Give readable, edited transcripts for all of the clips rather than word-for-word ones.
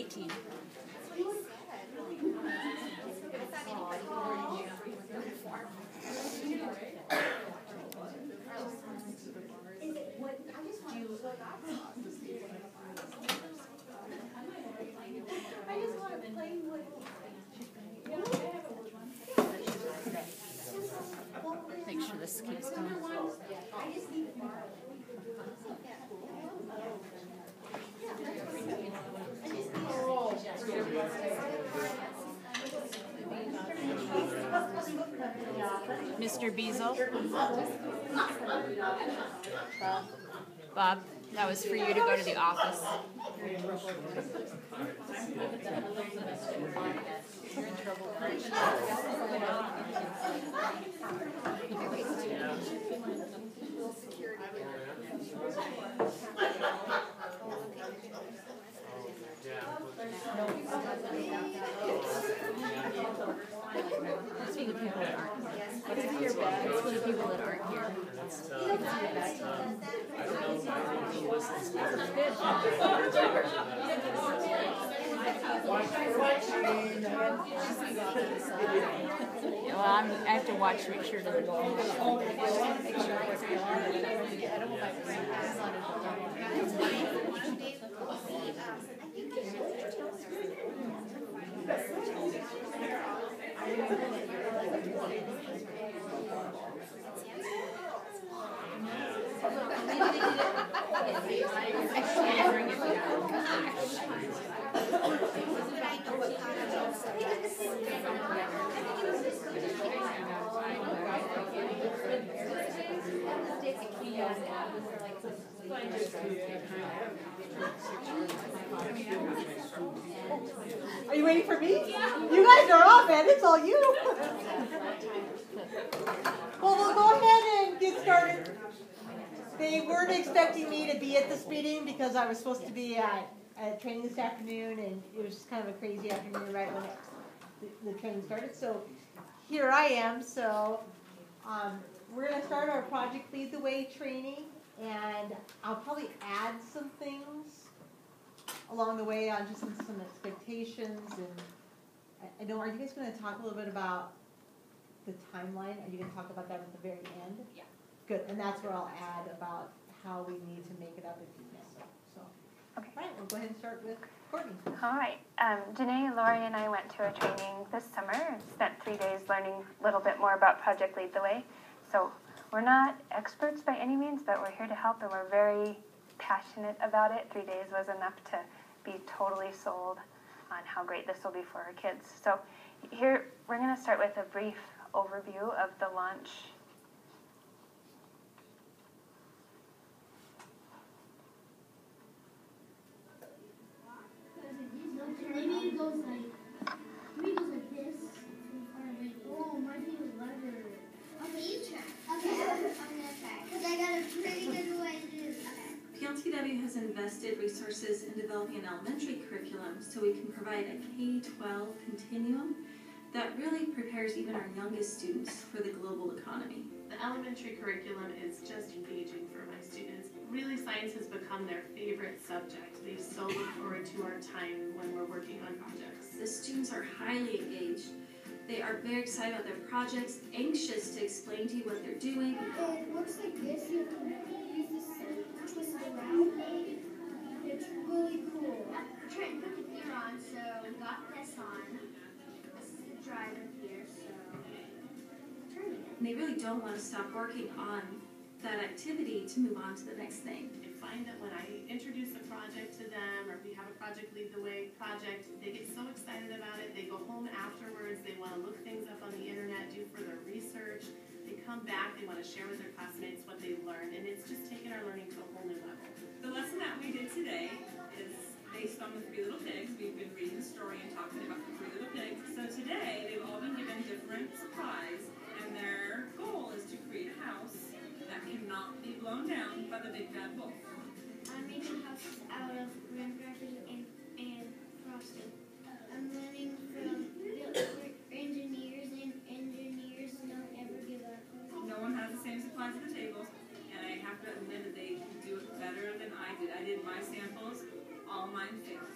18. I just want to play with. Make sure this keeps going. Mr. Beazle? Bob, that was for you to go to the office. That's for the people that aren't here. That's for the people that aren't here. Well, I have to watch to make sure that it's all. Are you waiting for me? You guys are off, man. It's all you. Well, we'll go ahead and get started. They weren't expecting me to be at this meeting because I was supposed to be at training this afternoon, and it was just kind of a crazy afternoon right when the training started. So here I am. So we're going to start our Project Lead the Way training, and I'll probably add some things along the way on just some expectations. And I know, are you guys going to talk a little bit about the timeline? Are you going to talk about that at the very end? Yeah. Good, and that's where I'll add about how we need to make it up if you miss it. So, okay. All right, we'll go ahead and start with Courtney. All right. Janae, Lori, and I went to a training this summer and spent 3 days learning a little bit more about Project Lead the Way. So we're not experts by any means, but we're here to help, and we're very passionate about it. 3 days was enough to be totally sold on how great this will be for our kids. So here, we're going to start with a brief overview of the launch. Maybe it goes like this. Oh, my feet is larger. Okay, you try. Okay, I'm gonna try. Because I got a pretty good way to do this. Okay. Pltw has invested resources in developing an elementary curriculum so we can provide a K-12 continuum that really prepares even our youngest students for the global economy. The elementary curriculum is just engaging for my students. Really, science has become their favorite subject. They so look forward to our time when we're working on projects. The students are highly engaged. They are very excited about their projects, anxious to explain to you what they're doing. It works like this. You can use this and twist it around. It's really cool. We're trying to put the gear on, so we got this on. This is the driver here, so turn it. And they really don't want to stop working on that activity to move on to the next thing. I find that when I introduce a project to them, or if we have a Project Lead the Way project, they get so excited about it. They go home afterwards, they want to look things up on the internet, do further research. They come back, they want to share with their classmates what they've learned, and it's just taken our learning to a whole new level. The lesson that we did today is based on the Three Little Pigs. We've been reading the story and talking about the Three Little Pigs. So today, they've all been given different supplies, and their goal is to create a house that cannot be blown down by the big bad wolf. I'm making houses out of graham crackers and frosting. I'm learning from engineers, and engineers don't ever give up. No one has the same supplies at the table, and I have to admit that they do it better than I did. I did my samples, all mine failed.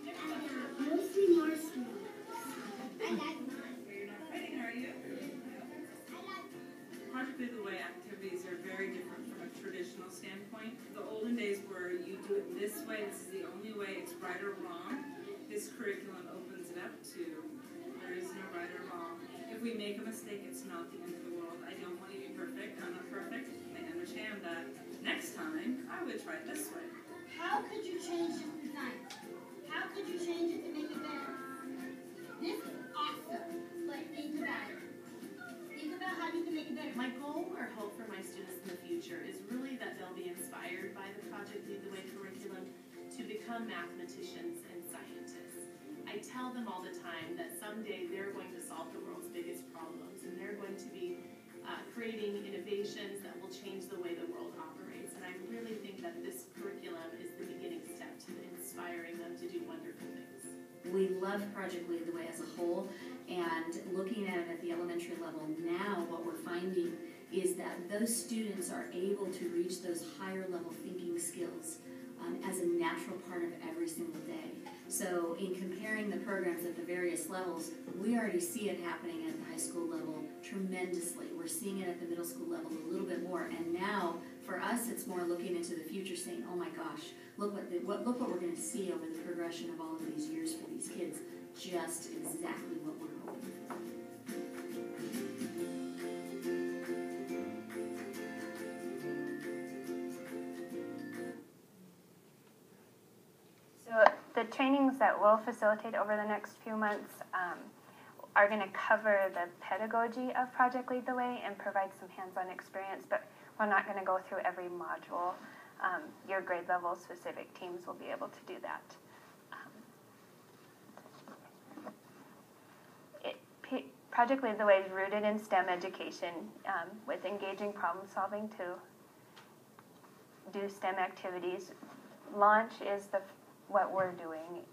Mostly marshmallows. I like mine. You're not fighting, are you? Project Lead the Way activities are very different from a traditional standpoint. The olden days where you do it this way, this is the only way, it's right or wrong. This curriculum opens it up to there is no right or wrong. If we make a mistake, it's not the end of the world. I don't want you to be perfect. I'm not perfect. I understand that. Next time, I would try it this way. How could you change this design? How could you change it to make it better? This is awesome, but think about it. Think about how you can make it better. My goal or hope for my students in the future is really that they'll be inspired by the Project Lead the Way curriculum to become mathematicians and scientists. I tell them all the time that someday they're going to solve the world's biggest problems, and they're going to be creating innovations that will change the way the world operates. And I really think that this curriculum is the beginning step to inspiring them to do wonderful things. We love Project Lead the Way as a whole, and looking at it at the elementary level now, what we're finding is that those students are able to reach those higher level thinking skills as a natural part of every single day. So in comparing the programs at the various levels, we already see it happening at the high school level tremendously. We're seeing it at the middle school level a little bit more, and now for us it's more looking into the future, saying, oh my gosh, look what we're going to see over the progression of all of these years for these kids. Just exactly what we're hoping for. So the trainings that we'll facilitate over the next few months are going to cover the pedagogy of Project Lead the Way and provide some hands-on experience, but we're not going to go through every module. Your grade level specific teams will be able to do that. Project Lead the Way is rooted in STEM education with engaging problem solving to do STEM activities. Launch is what we're doing,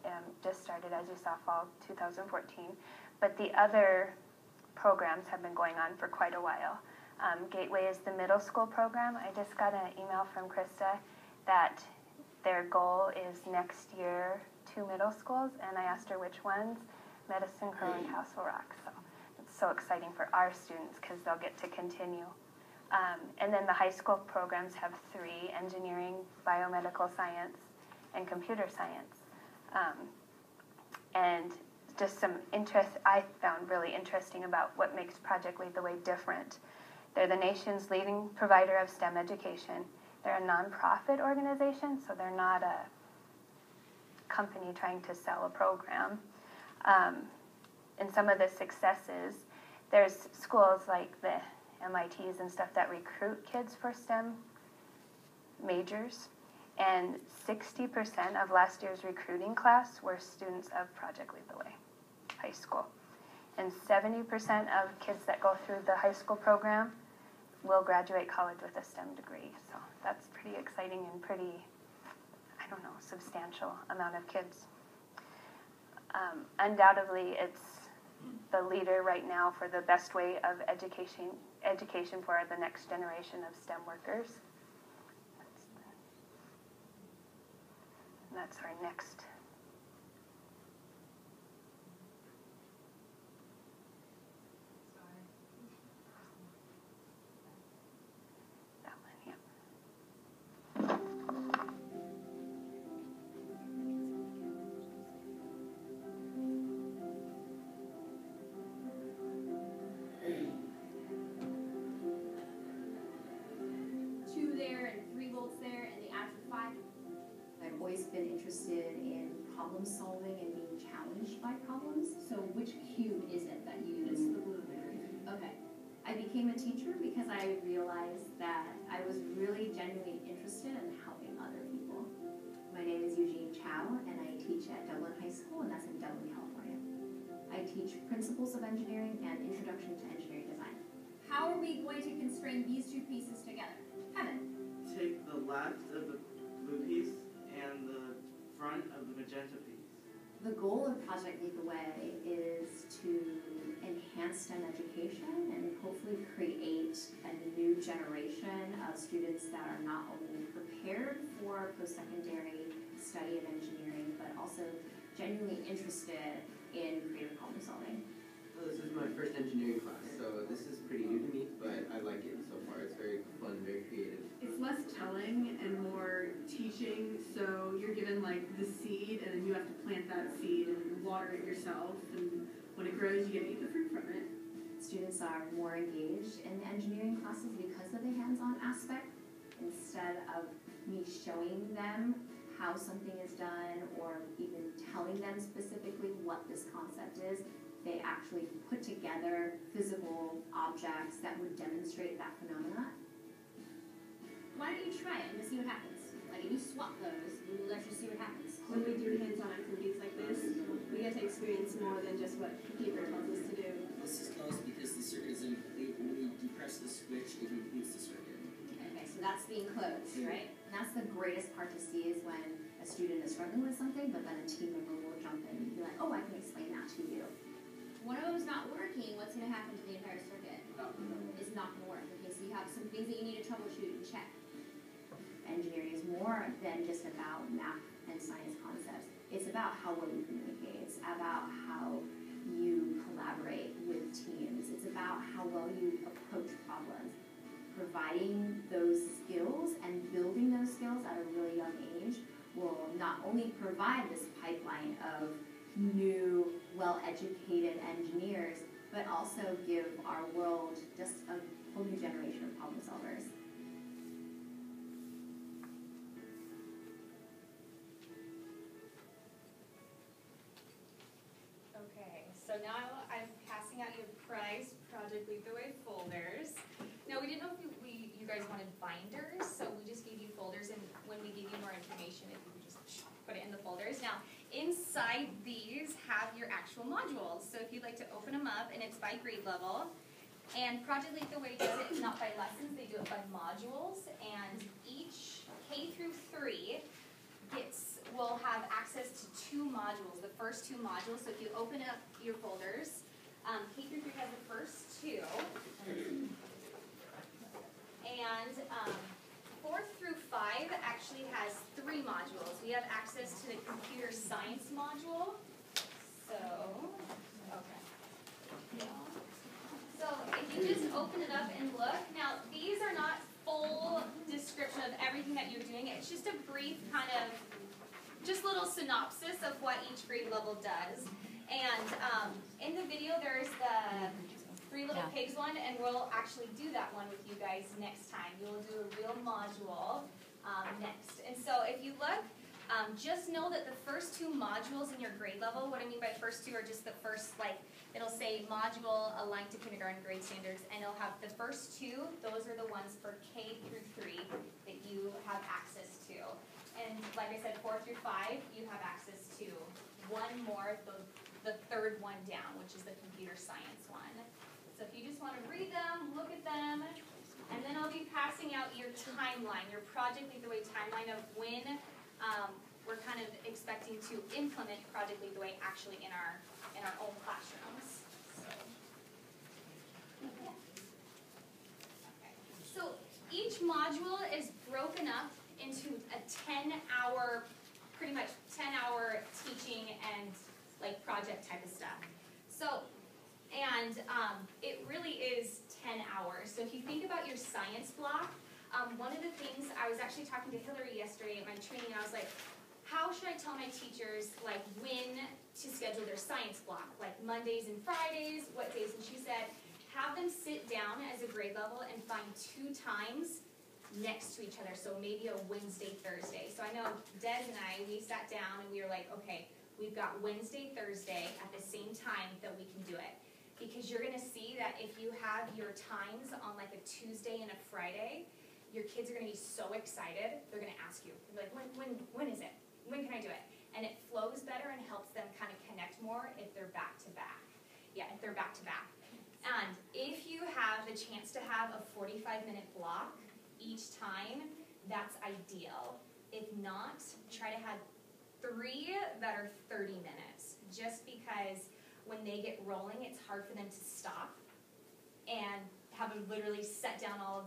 just started, as you saw, fall 2014. But the other programs have been going on for quite a while. Gateway is the middle school program. I just got an email from Krista that their goal is next year 2 middle schools, and I asked her which ones, Medicine Crow and Castle Rock. So it's so exciting for our students because they'll get to continue. And then the high school programs have 3, engineering, biomedical science, and computer science. And just some interest I found really interesting about what makes Project Lead the Way different. They're the nation's leading provider of STEM education. They're a nonprofit organization, so they're not a company trying to sell a program. And some of the successes, there's schools like the MITs and stuff that recruit kids for STEM majors, and 60% of last year's recruiting class were students of Project Lead the Way high school. And 70% of kids that go through the high school program will graduate college with a STEM degree. So that's pretty exciting and pretty, I don't know, substantial amount of kids. Undoubtedly, it's the leader right now for the best way of education for the next generation of STEM workers. That's our next. That one, yeah. Two there and 3 volts there, and the add for 5. I've always been interested in problem solving and being challenged by problems. So which cube is it that you... It's the blue berry. Okay. I became a teacher because I realized that I was really genuinely interested in helping other people. My name is Eugene Chow, and I teach at Dublin High School, and that's in Dublin, California. I teach Principles of Engineering and Introduction to Engineering Design. How are we going to constrain these 2 pieces together? Kevin. Take the left of the blue piece and the front of the magenta piece. The goal of Project Lead the Way is to enhance STEM education and hopefully create a new generation of students that are not only prepared for post-secondary study of engineering, but also genuinely interested in creative problem solving. Well, this is my first engineering class, so this is pretty new to me, but I like it so far. It's very fun, very creative. It's less telling and more teaching, so you're given like the seed and then you have to plant that seed and water it yourself, and when it grows you get to eat the fruit from it. Students are more engaged in the engineering classes because of the hands-on aspect, instead of me showing them how something is done or even telling them specifically what this concept is. They actually put together physical objects that would demonstrate that phenomena. Why don't you try it and just see what happens? Like if you swap those, we'll let you see what happens. When we do hands-on activities like this, we get to experience more than just what the paper tells us to do. This is closed because the circuit is incomplete. When we depress the switch, it completes the circuit. Okay, so that's being closed, right? And that's the greatest part to see is when a student is struggling with something, but then a team member will jump in and be like, oh, I can explain that to you. One of them's not working, what's going to happen to the entire circuit? It's not going to work. Okay, so you have some things that you need to troubleshoot and check. Engineering is more than just about math and science concepts. It's about how well you communicate. It's about how you collaborate with teams. It's about how well you approach problems. Providing those skills and building those skills at a really young age will not only provide this pipeline of new, well-educated engineers, but also give our world just a whole new generation of problem solvers. Okay, so now I'm passing out your prize Project Lead the Way folders. Now we didn't know if you guys wanted binders, so we just gave you folders, and when we gave you more information, if you could just put it in the folders. Now, inside these have your actual modules. So if you'd like to open them up, and it's by grade level. And Project Lead the Way does it not by lessons, they do it by modules. And each K through 3 will have access to 2 modules, the first 2 modules. So if you open up your folders, K through 3 has the first 2. And 4th through 5 actually has 3 modules. We have access to the computer science module. So, okay. So if you just open it up and look, now these are not full description of everything that you're doing. It's just a brief kind of, just little synopsis of what each grade level does. And in the video there's the Three Little Pigs one, and we'll actually do that one with you guys next time. We will do a real module next. And so if you look, just know that the first 2 modules in your grade level, what I mean by first 2 are just the first, like, it'll say module aligned to kindergarten grade standards, and it'll have the first 2, those are the ones for K through 3 that you have access to. And like I said, 4 through 5, you have access to one more, the 3rd one down, which is the computer science one. So if you just want to read them, look at them, and then I'll be passing out your timeline, your Project Lead the Way timeline of when we're kind of expecting to implement Project Lead the Way actually in our own classrooms. So each module is broken up into a 10-hour, pretty much 10-hour teaching and like project type of stuff. So, and it really is 10 hours. So if you think about your science block, one of the things, I was actually talking to Hillary yesterday at my training, and I was like, how should I tell my teachers like when to schedule their science block? Like Mondays and Fridays, what days? And she said, have them sit down as a grade level and find 2 times next to each other. So maybe a Wednesday, Thursday. So I know Des and I, we sat down and we were like, okay, we've got Wednesday, Thursday at the same time that we can do it. Because you're going to see that if you have your times on like a Tuesday and a Friday, your kids are going to be so excited, they're going to ask you, they're like, when is it? When can I do it? And it flows better and helps them kind of connect more if they're back to back. Yeah, if they're back to back. And if you have the chance to have a 45-minute block each time, that's ideal. If not, try to have 3 that are 30 minutes, just because when they get rolling, it's hard for them to stop and have them literally set down all of